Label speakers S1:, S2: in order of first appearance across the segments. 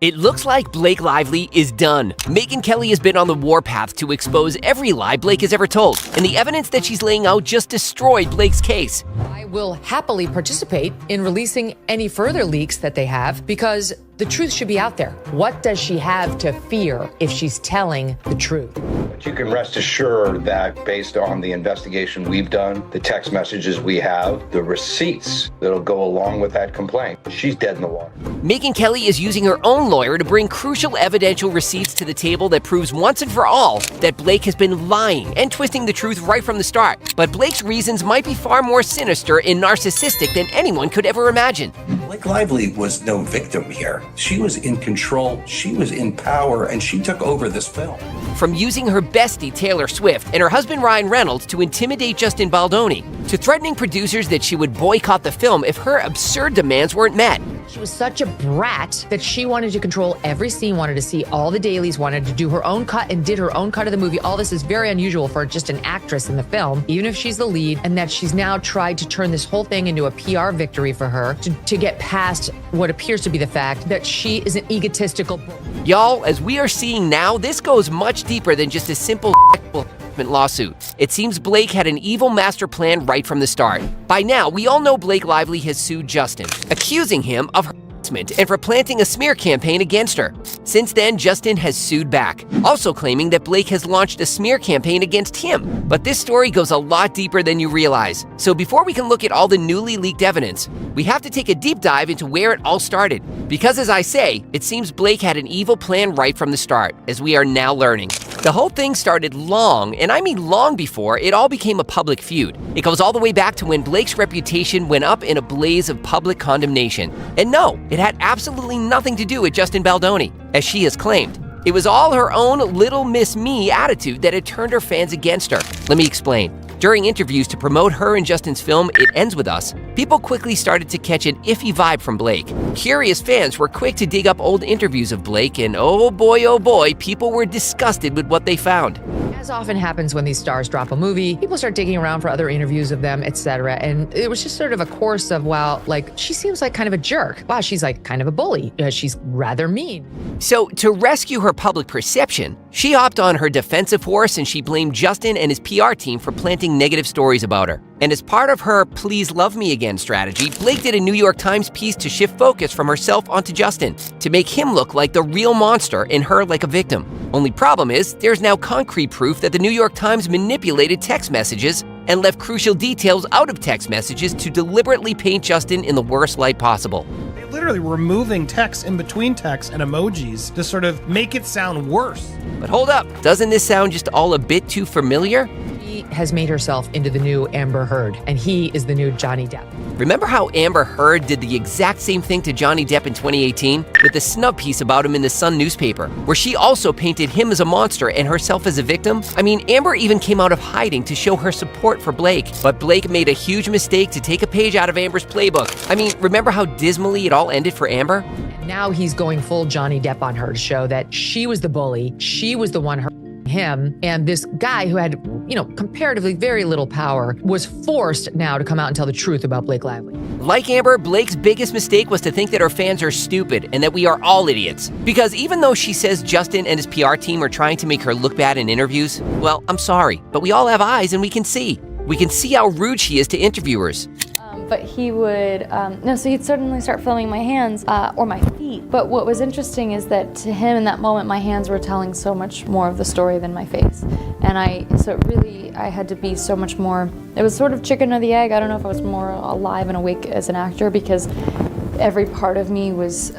S1: It looks like Blake Lively is done. Megyn Kelly has been on the warpath to expose every lie Blake has ever told, and the evidence that she's laying out just destroyed Blake's case.
S2: I will happily participate in releasing any further leaks that they have because the truth should be out there. What does she have to fear if she's telling the truth?
S3: But you can rest assured that based on the investigation we've done, the text messages we have, the receipts that'll go along with that complaint, she's dead in the water.
S1: Megyn Kelly is using her own lawyer to bring crucial evidential receipts to the table that proves once and for all that Blake has been lying and twisting the truth right from the start. But Blake's reasons might be far more sinister and narcissistic than anyone could ever imagine.
S4: Blake Lively was no victim here. She was in control, she was in power, and she took over this film.
S1: From using her bestie Taylor Swift and her husband Ryan Reynolds to intimidate Justin Baldoni, to threatening producers that she would boycott the film if her absurd demands weren't met.
S2: She was such a brat that she wanted to control every scene, wanted to see all the dailies, wanted to do her own cut and did her own cut of the movie. All this is very unusual for just an actress in the film, even if she's the lead, and that she's now tried to turn this whole thing into a PR victory for her to get past what appears to be the fact that she is an egotistical
S1: Y'all, as we are seeing now, this goes much deeper than just a simple lawsuit. It seems Blake had an evil master plan right from the start. By now, we all know Blake Lively has sued Justin, accusing him of harassment and for planting a smear campaign against her. Since then, Justin has sued back, also claiming that Blake has launched a smear campaign against him. But this story goes a lot deeper than you realize. So before we can look at all the newly leaked evidence, we have to take a deep dive into where it all started. Because as I say, it seems Blake had an evil plan right from the start, as we are now learning. The whole thing started long, and I mean long before it all became a public feud. It goes all the way back to when Blake's reputation went up in a blaze of public condemnation. And no, it had absolutely nothing to do with Justin Baldoni, as she has claimed. It was all her own little miss me attitude that had turned her fans against her. Let me explain. During interviews to promote her and Justin's film, It Ends With Us, people quickly started to catch an iffy vibe from Blake. Curious fans were quick to dig up old interviews of Blake, and oh boy, people were disgusted with what they found.
S2: As often happens when these stars drop a movie, people start digging around for other interviews of them, etc. And it was just sort of a course of, wow, like, she seems like kind of a jerk. Wow, she's like kind of a bully. She's rather mean.
S1: So to rescue her public perception, she hopped on her defensive horse and she blamed Justin and his PR team for planting negative stories about her. And as part of her Please Love Me Again strategy, Blake did a New York Times piece to shift focus from herself onto Justin, to make him look like the real monster and her like a victim. Only problem is, there's now concrete proof that the New York Times manipulated text messages and left crucial details out of text messages to deliberately paint Justin in the worst light possible.
S5: They literally were removing text in between text and emojis to sort of make it sound worse.
S1: But hold up, doesn't this sound just all a bit too familiar?
S2: She has made herself into the new Amber Heard, and he is the new Johnny Depp.
S1: Remember how Amber Heard did the exact same thing to Johnny Depp in 2018 with the snub piece about him in the Sun newspaper, where she also painted him as a monster and herself as a victim? I mean, Amber even came out of hiding to show her support for Blake, but Blake made a huge mistake to take a page out of Amber's playbook. I mean, remember how dismally it all ended for Amber?
S2: Now he's going full Johnny Depp on her to show that she was the bully, she was the one hurting him, and this guy who had, comparatively very little power was forced now to come out and tell the truth about Blake Lively.
S1: Like Amber, Blake's biggest mistake was to think that her fans are stupid and that we are all idiots. Because even though she says Justin and his PR team are trying to make her look bad in interviews, well, I'm sorry, but we all have eyes and we can see. We can see how rude she is to interviewers.
S6: But he would, so he'd suddenly start filming my hands or my feet. But what was interesting is that to him in that moment, my hands were telling so much more of the story than my face. And I had to be so much more, it was sort of chicken or the egg. I don't know if I was more alive and awake as an actor because every part of me was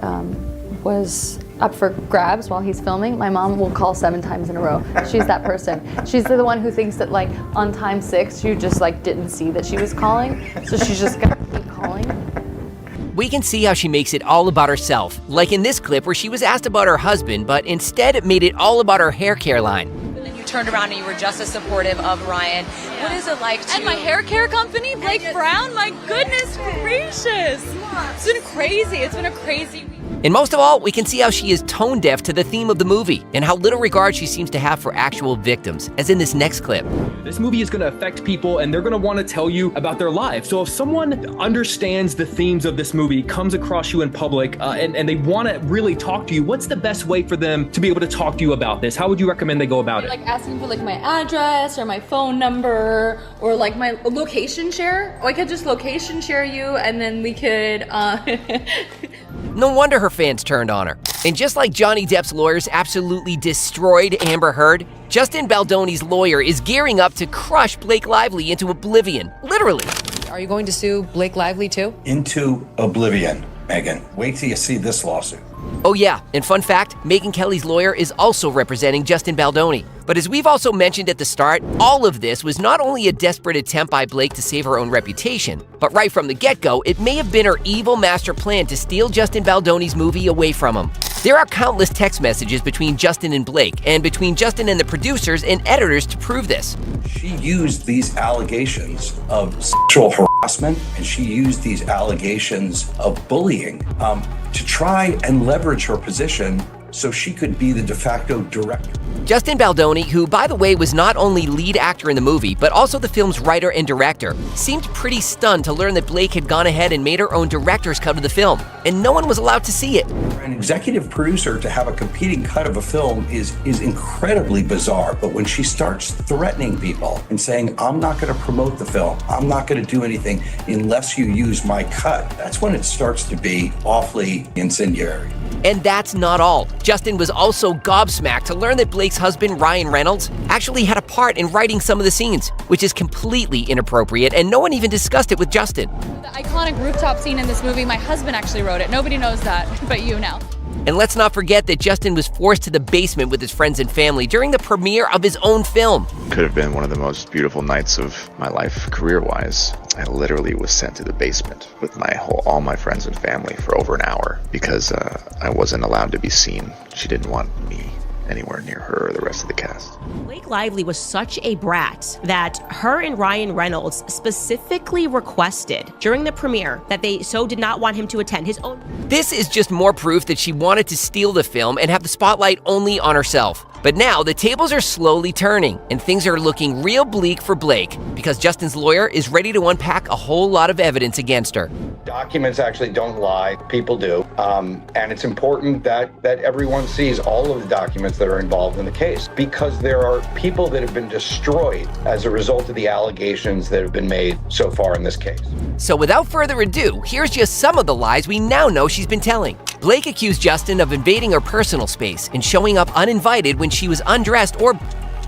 S6: up for grabs while he's filming. My mom will call 7 times in a row. She's that person. She's the one who thinks that like on time 6, you just like didn't see that she was calling. So she's just gonna keep calling.
S1: We can see how she makes it all about herself, like in this clip where she was asked about her husband, but instead it made it all about her hair care line.
S7: And then you turned around and you were just as supportive of Ryan. Yeah. What is it like to...
S8: And my hair care company, Blake Brown, my goodness gracious. It's been crazy. It's been a crazy week.
S1: And most of all, we can see how she is tone deaf to the theme of the movie and how little regard she seems to have for actual victims, as in this next clip.
S8: This movie is going to affect people and they're going to want to tell you about their lives. So if someone understands the themes of this movie, comes across you in public, and they want to really talk to you, what's the best way for them to be able to talk to you about this? How would you recommend they go about it?
S6: Like asking for like my address or my phone number or like my location share. Or I could just location share you and then we could
S1: No wonder her fans turned on her. And just like Johnny Depp's lawyers absolutely destroyed Amber Heard, Justin Baldoni's lawyer is gearing up to crush Blake Lively into oblivion, literally.
S2: Are you going to sue Blake Lively too?
S4: Into oblivion, Megyn. Wait till you see this lawsuit.
S1: Oh yeah, and fun fact, Megyn Kelly's lawyer is also representing Justin Baldoni. But as we've also mentioned at the start, all of this was not only a desperate attempt by Blake to save her own reputation, but right from the get-go, it may have been her evil master plan to steal Justin Baldoni's movie away from him. There are countless text messages between Justin and Blake, and between Justin and the producers and editors to prove this.
S4: She used these allegations of sexual harassment and she used these allegations of bullying to try and leverage her position so she could be the de facto director.
S1: Justin Baldoni, who by the way was not only lead actor in the movie, but also the film's writer and director, seemed pretty stunned to learn that Blake had gone ahead and made her own director's cut of the film, and no one was allowed to see it.
S4: For an executive producer to have a competing cut of a film is incredibly bizarre, but when she starts threatening people and saying, I'm not going to promote the film, I'm not going to do anything unless you use my cut, that's when it starts to be awfully incendiary.
S1: And that's not all. Justin was also gobsmacked to learn that Blake's husband, Ryan Reynolds, actually had a part in writing some of the scenes, which is completely inappropriate, and no one even discussed it with Justin.
S9: The iconic rooftop scene in this movie, my husband actually wrote it. Nobody knows that, but you now.
S1: And let's not forget that Justin was forced to the basement with his friends and family during the premiere of his own film.
S10: Could have been one of the most beautiful nights of my life career-wise. I literally was sent to the basement with all my friends and family for over an hour because I wasn't allowed to be seen. She didn't want me anywhere near her or the rest of the cast.
S11: Blake Lively was such a brat that her and Ryan Reynolds specifically requested during the premiere that they so did not want him to attend his own.
S1: This is just more proof that she wanted to steal the film and have the spotlight only on herself. But now the tables are slowly turning and things are looking real bleak for Blake because Justin's lawyer is ready to unpack a whole lot of evidence against her.
S3: Documents actually don't lie, people do. And it's important that everyone sees all of the documents that are involved in the case because there are people that have been destroyed as a result of the allegations that have been made so far in this case.
S1: So without further ado, here's just some of the lies we now know she's been telling. Blake accused Justin of invading her personal space and showing up uninvited when she was undressed or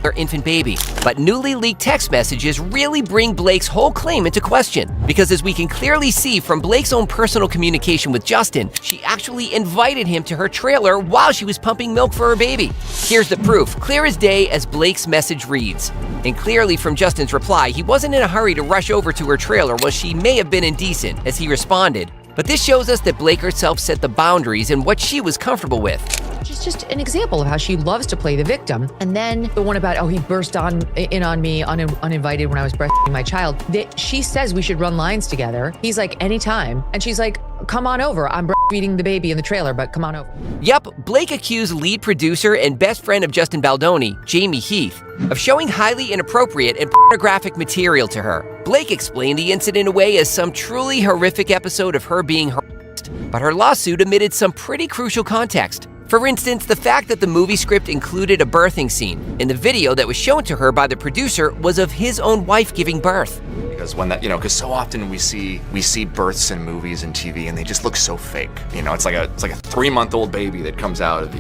S1: her infant baby. But newly leaked text messages really bring Blake's whole claim into question, because as we can clearly see from Blake's own personal communication with Justin, she actually invited him to her trailer while she was pumping milk for her baby. Here's the proof, clear as day as Blake's message reads. And clearly from Justin's reply, he wasn't in a hurry to rush over to her trailer while she may have been indecent, as he responded. But this shows us that Blake herself set the boundaries and what she was comfortable with.
S2: She's just an example of how she loves to play the victim. And then the one about, he burst in on me uninvited when I was breastfeeding my child. She says we should run lines together. He's like, anytime. And she's like, come on over. I'm breastfeeding the baby in the trailer, but come on over.
S1: Yep, Blake accused lead producer and best friend of Justin Baldoni, Jamie Heath, of showing highly inappropriate and pornographic material to her. Blake explained the incident away as some truly horrific episode of her being harassed, but her lawsuit omitted some pretty crucial context. For instance, the fact that the movie script included a birthing scene, and the video that was shown to her by the producer was of his own wife giving birth.
S12: Because when that, because so often we see births in movies and TV, and they just look so fake. It's like a 3-month-old baby that comes out of,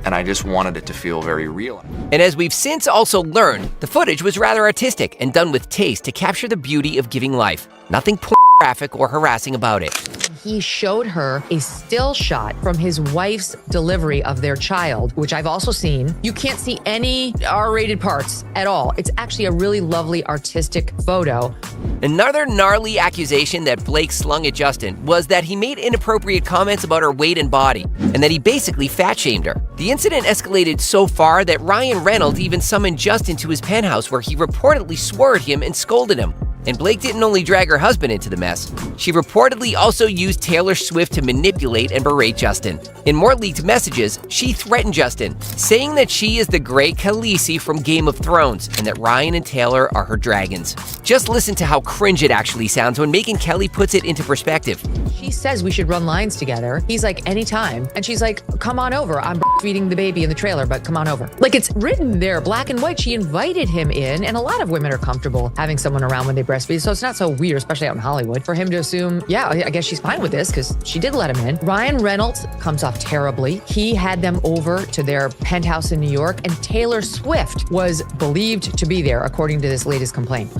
S12: and I just wanted it to feel very real.
S1: And as we've since also learned, the footage was rather artistic and done with taste to capture the beauty of giving life. Nothing pornographic or harassing about it.
S2: He showed her a still shot from his wife's delivery of their child, which I've also seen. You can't see any R-rated parts at all. It's actually a really lovely artistic photo.
S1: Another gnarly accusation that Blake slung at Justin was that he made inappropriate comments about her weight and body, and that he basically fat-shamed her. The incident escalated so far that Ryan Reynolds even summoned Justin to his penthouse where he reportedly swore at him and scolded him. And Blake didn't only drag her husband into the mess. She reportedly also used Taylor Swift to manipulate and berate Justin. In more leaked messages, she threatened Justin, saying that she is the great Khaleesi from Game of Thrones and that Ryan and Taylor are her dragons. Just listen to how cringe it actually sounds when Megyn Kelly puts it into perspective.
S2: She says we should run lines together. He's like, anytime. And she's like, come on over. I'm feeding the baby in the trailer, but come on over. Like, it's written there, black and white. She invited him in, and a lot of women are comfortable having someone around when they breastfeed, so it's not so weird, especially out in Hollywood, for him to assume, yeah, I guess she's fine with this because she did let him in. Ryan Reynolds comes off terribly. He had them over to their penthouse in New York, and Taylor Swift was believed to be there, according to this latest complaint.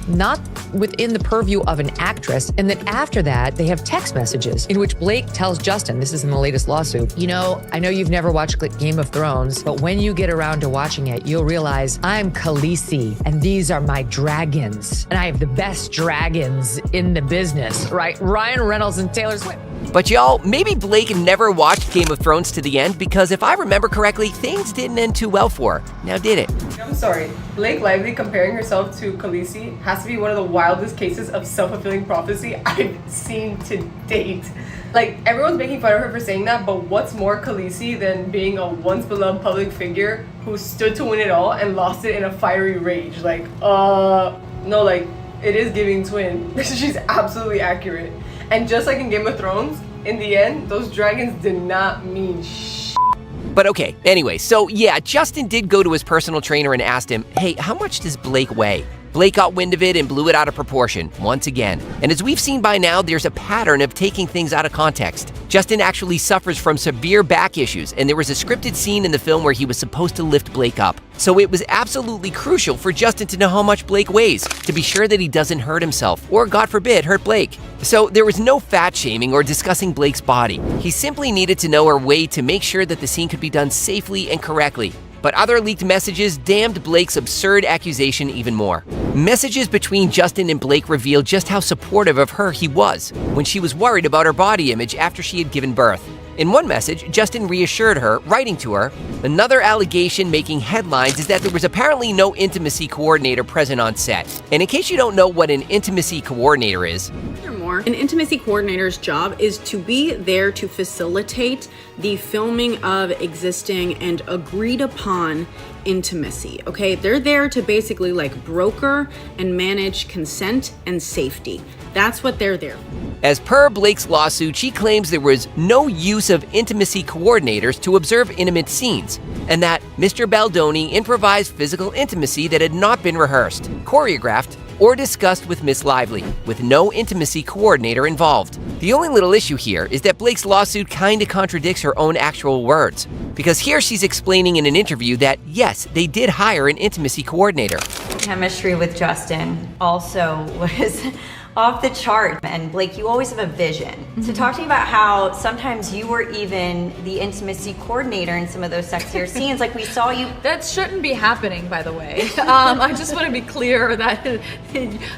S2: Not within the purview of an actress. And then after that, they have text messages in which Blake tells Justin, this is in the latest lawsuit, you know, I know you've never watched Game of Thrones, but when you get around to watching it, you'll realize I'm Khaleesi and these are my dragons. And I have the best dragons in the business, right? Ryan Reynolds and Taylor Swift.
S1: But y'all, maybe Blake never watched Game of Thrones to the end because if I remember correctly, things didn't end too well for her. Now did it?
S13: I'm sorry. Blake Lively comparing herself to Khaleesi has to be one of the wildest cases of self-fulfilling prophecy I've seen to date. Like, everyone's making fun of her for saying that, but what's more Khaleesi than being a once beloved public figure who stood to win it all and lost it in a fiery rage? Like, no, like, it is giving twin. She's absolutely accurate. And just like in Game of Thrones, in the end, those dragons did not mean shit.
S1: But okay, anyway, so yeah, Justin did go to his personal trainer and asked him, hey, how much does Blake weigh? Blake got wind of it and blew it out of proportion, once again. And as we've seen by now, there's a pattern of taking things out of context. Justin actually suffers from severe back issues, and there was a scripted scene in the film where he was supposed to lift Blake up. So it was absolutely crucial for Justin to know how much Blake weighs, to be sure that he doesn't hurt himself, or God forbid, hurt Blake. So there was no fat shaming or discussing Blake's body. He simply needed to know her weight to make sure that the scene could be done safely and correctly. But other leaked messages damned Blake's absurd accusation even more. Messages between Justin and Blake revealed just how supportive of her he was when she was worried about her body image after she had given birth. In one message, Justin reassured her, writing to her, another allegation making headlines is that there was apparently no intimacy coordinator present on set. And in case you don't know what an intimacy coordinator is,
S14: an intimacy coordinator's job is to be there to facilitate the filming of existing and agreed upon intimacy, okay? They're there to basically like broker and manage consent and safety. That's what they're there for.
S1: As per Blake's lawsuit, she claims there was no use of intimacy coordinators to observe intimate scenes, and that Mr. Baldoni improvised physical intimacy that had not been rehearsed, choreographed, or discussed with Miss Lively, with no intimacy coordinator involved. The only little issue here is that Blake's lawsuit kinda contradicts her own actual words, because here she's explaining in an interview that yes, they did hire an intimacy coordinator.
S15: Chemistry with Justin also was off the chart. And Blake, you always have a vision. So talk to me about how sometimes you were even the intimacy coordinator in some of those sexier scenes. Like we saw you.
S9: That shouldn't be happening, by the way. I just want to be clear that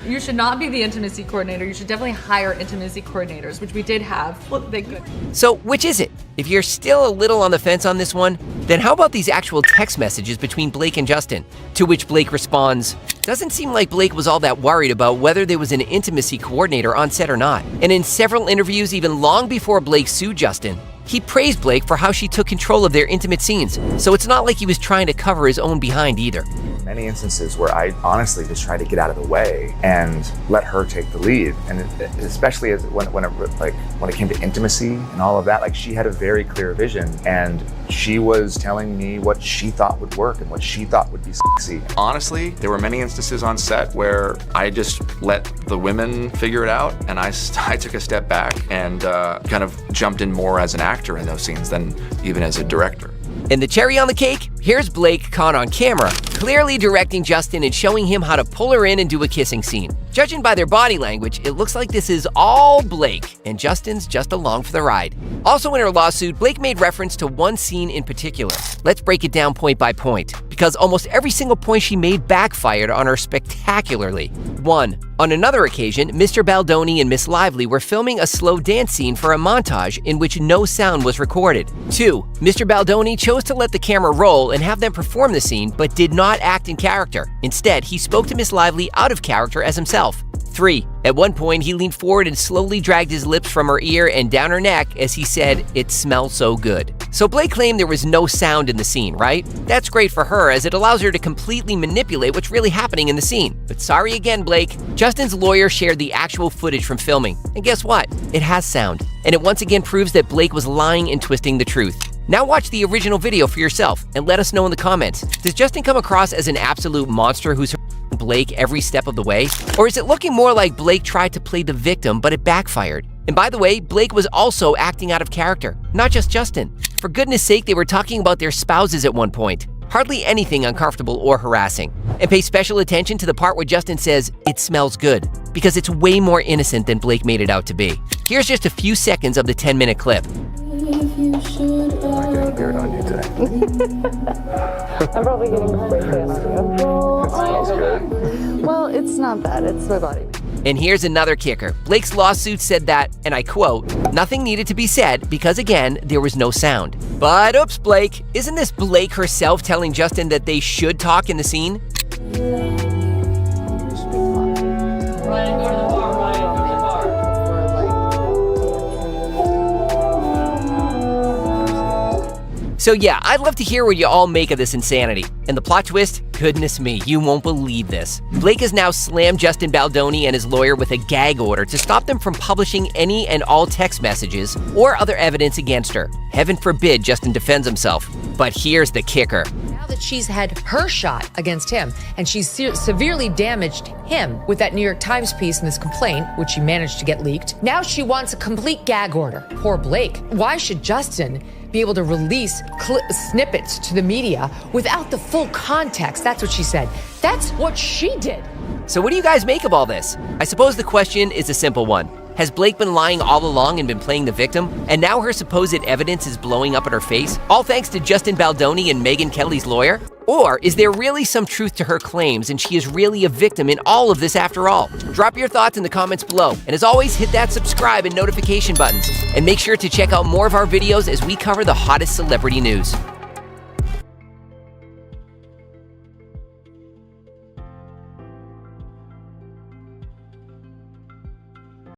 S9: you should not be the intimacy coordinator. You should definitely hire intimacy coordinators, which we did have. Well, they could.
S1: So which is it? If you're still a little on the fence on this one, then how about these actual text messages between Blake and Justin? To which Blake responds, doesn't seem like Blake was all that worried about whether there was an intimacy coordinator on set or not. And in several interviews, even long before Blake sued Justin, he praised Blake for how she took control of their intimate scenes. So it's not like he was trying to cover his own behind either.
S16: Many instances where I honestly just tried to get out of the way and let her take the lead, and especially as when it came to intimacy and all of that, like she had a very clear vision, and she was telling me what she thought would work and what she thought would be sexy.
S12: Honestly, there were many instances on set where I just let the women figure it out, and I took a step back and kind of jumped in more as an actor in those scenes than even as a director.
S1: And the cherry on the cake? Here's Blake caught on camera, clearly directing Justin and showing him how to pull her in and do a kissing scene. Judging by their body language, it looks like this is all Blake, and Justin's just along for the ride. Also in her lawsuit, Blake made reference to one scene in particular. Let's break it down point by point, because almost every single point she made backfired on her spectacularly. 1. On another occasion, Mr. Baldoni and Miss Lively were filming a slow dance scene for a montage in which no sound was recorded. 2. Mr. Baldoni chose to let the camera roll and have them perform the scene, but did not act in character. Instead, he spoke to Miss Lively out of character as himself. 3. At one point, he leaned forward and slowly dragged his lips from her ear and down her neck as he said, "It smells so good." So Blake claimed there was no sound in the scene, right? That's great for her as it allows her to completely manipulate what's really happening in the scene. But sorry again, Blake. Justin's lawyer shared the actual footage from filming. And guess what? It has sound. And it once again proves that Blake was lying and twisting the truth. Now watch the original video for yourself and let us know in the comments. Does Justin come across as an absolute monster who's Blake every step of the way? Or is it looking more like Blake tried to play the victim, but it backfired? And by the way, Blake was also acting out of character, not just Justin. For goodness sake, they were talking about their spouses at one point. Hardly anything uncomfortable or harassing. And pay special attention to the part where Justin says, "It smells good," because it's way more innocent than Blake made it out to be. Here's just a few seconds of the 10-minute clip.
S16: I'm not getting dirt on you today.
S17: I'm probably getting crazy on you.
S16: It smells good.
S17: Well, it's not bad. It's my body.
S1: And here's another kicker. Blake's lawsuit said that, and I quote, "Nothing needed to be said because, again, there was no sound." But oops, Blake. Isn't this Blake herself telling Justin that they should talk in the scene? So yeah, I'd love to hear what you all make of this insanity. And the plot twist? Goodness me, you won't believe this. Blake has now slammed Justin Baldoni and his lawyer with a gag order to stop them from publishing any and all text messages or other evidence against her. Heaven forbid Justin defends himself. But here's the kicker.
S2: Now that she's had her shot against him and she's severely damaged him with that New York Times piece and this complaint, which she managed to get leaked, now she wants a complete gag order. Poor Blake. Why should Justin be able to release snippets to the media without the full context? That's what she said. That's what she did.
S1: So what do you guys make of all this? I suppose the question is a simple one. Has Blake been lying all along and been playing the victim? And now her supposed evidence is blowing up in her face? All thanks to Justin Baldoni and Megyn Kelly's lawyer? Or is there really some truth to her claims and she is really a victim in all of this after all? Drop your thoughts in the comments below. And as always, hit that subscribe and notification buttons. And make sure to check out more of our videos as we cover the hottest celebrity news.